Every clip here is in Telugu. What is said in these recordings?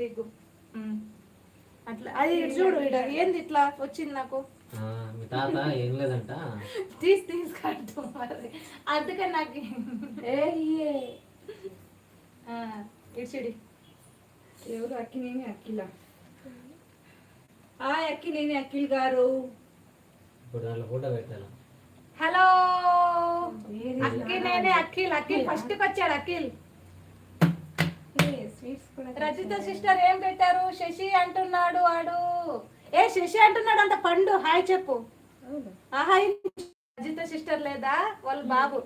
విగ్గు అట్లా అది చూడు ఇడ ఏంది ఇట్లా వచ్చింది నాకు. మీ తాత ఏం లేదంట తీసుకట్టు మరి అందుకని నాకు ఇడిచిడి. ఎవరు అక్కినేని అఖిల. అక్కినేని అఖిల్ గారు. ఇప్పుడు దాంట్లో ఫోటో పెట్టాను. హలో అక్కినేని అఖిల్. అఖిల్ ఫస్ట్కి వచ్చాడు. అఖిల్ రజిత సిస్టర్ ఏం పెట్టారు? శశి అంటున్నాడు వాడు. శశి అంటున్నాడు అంత పండు. హాయ్ చెప్పు. హాయ్. రజిత సిస్టర్ లేదా వాళ్ళ బాబు.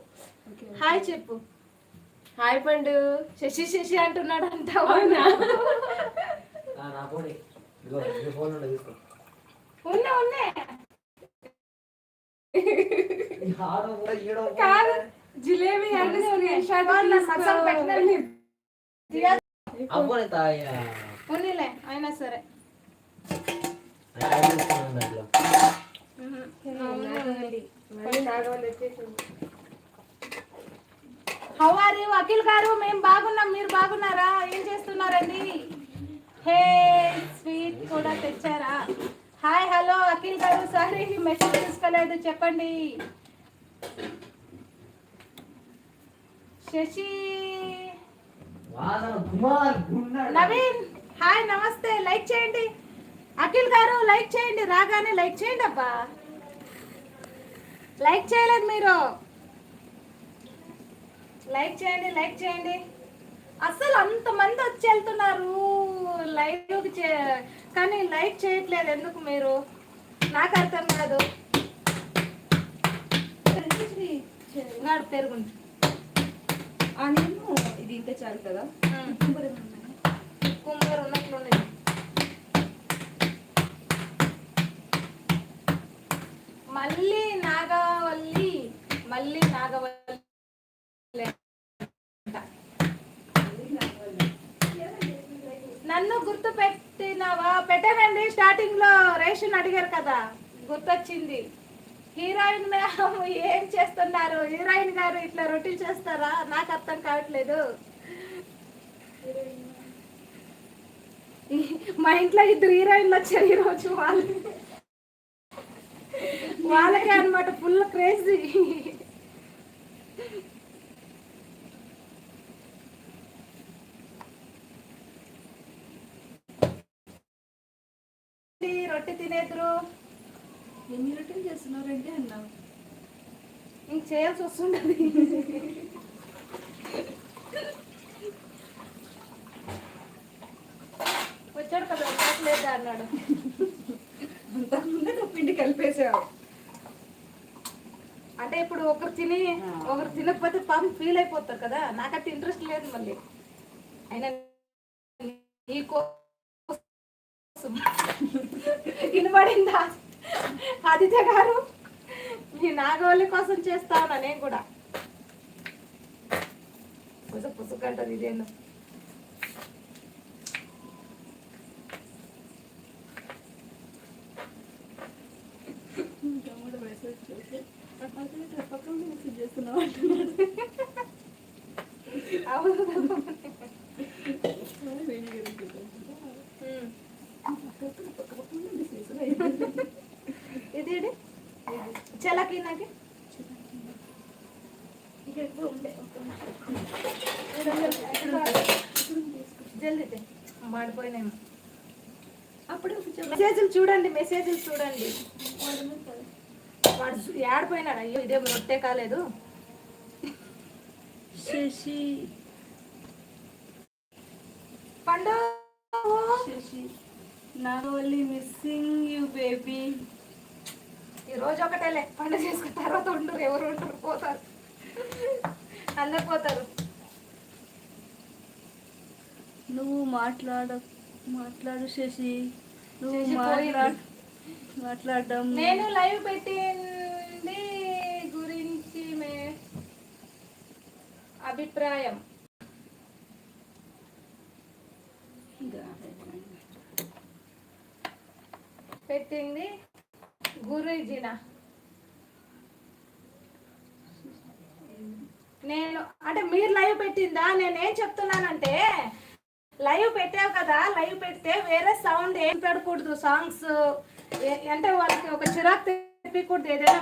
హాయ్ చెప్పు. హాయ్ పండు. శశి అంటున్నాడు అంట. ఉన్నా జిలేబీ ఉన్నిలే అయినా సరే. హౌ ఆర్ యు అఖిల్ గారు? మేము బాగున్నాం, మీరు బాగున్నారా? ఏం చేస్తున్నారండి? హే స్వీట్ కూడా తెచ్చారా? హాయ్ హలో అఖిల్ గారు. సారీ మెసేజ్ తీసుకోలేదు, చెప్పండి. శశి నవీన్ హాయ్ నమస్తే. లైక్ చేయండి అఖిల్ గారు, లైక్ చేయండి. రాగానే లైక్ చేయండి. అబ్బా లైక్ చేయలేదు మీరు. లైక్ చేయండి, లైక్ చేయండి. అసలు అంతమంది వచ్చి వెళ్తున్నారు లైవ్ కానీ లైక్ చేయట్లేదు ఎందుకు మీరు? నాకు అర్థం కాదు. పెరుగుంది ఇది ఇంకా చాలు కదా. కుమ్మరు ఉన్నట్లుంది. మళ్ళీ నాగవల్లి నన్ను గుర్తు పెట్టినావా? పెట్టానండి. స్టార్టింగ్ లో రేషన్ అడిగారు కదా, గుర్తొచ్చింది. హీరోయిన్ మేడం ఏం చేస్తున్నారు? హీరోయిన్ గారు ఇట్లా రొటీన్ చేస్తారా? నాకు అర్థం కావట్లేదు. మా ఇంట్లో 2 హీరోయిన్లు వచ్చారు ఈరోజు. వాళ్ళకే అనమాట ఫుల్ క్రేజీ. రొట్టె తినేద్దరు. ఎన్ని రొట్టెలు చేస్తున్నారంటే అన్నా ఇంక చేయాల్సి వస్తుండదు. వచ్చాడు కదా లేదా అన్నాడు. అంతకుముందే పిండి కలిపేసావు. అంటే ఇప్పుడు ఒకరు తినకపోతే పాపం ఫీల్ అయిపోతారు కదా. నాకైతే ఇంట్రెస్ట్ లేదు మళ్ళీ. అయినా వినబడిందా ఆదిత్య గారు? మీ నాగవల్లి కోసం చేస్తాను నేను కూడా. పుసుకంటారు ఇదేందో. ఇది చలకి నాకు జల్దీ మాడిపోయినాము. అప్పుడు మెసేజ్లు చూడండి, మెసేజ్లు చూడండి. వాడు ఏడిపోయినాడు. అయ్యో ఇదేం రొట్టె కాలేదు. శశి పండు శశి నాగవల్లి మిస్సింగ్ యూ బేబీ. ఈ రోజు ఒకటేలే, పండుగ చేసుకున్న తర్వాత ఉండరు. ఎవరు ఉండరు, పోతారు, అందరు పోతారు. నువ్వు మాట్లాడు శశి. నువ్వు మాట్లాడడం. నేను లైవ్ పెట్టింది గురించి అభిప్రాయం పెట్టింది గురూజీనా. నేను అంటే మీరు లైవ్ పెట్టిందా? నేనేం చెప్తున్నానంటే లైవ్ పెట్టావు కదా, లైవ్ పెడితే వేరే సౌండ్ ఏం పెడకూడదు, సాంగ్స్ అంటే వాళ్ళకి ఒక చిరాకు తెప్పకూడదు, ఏదైనా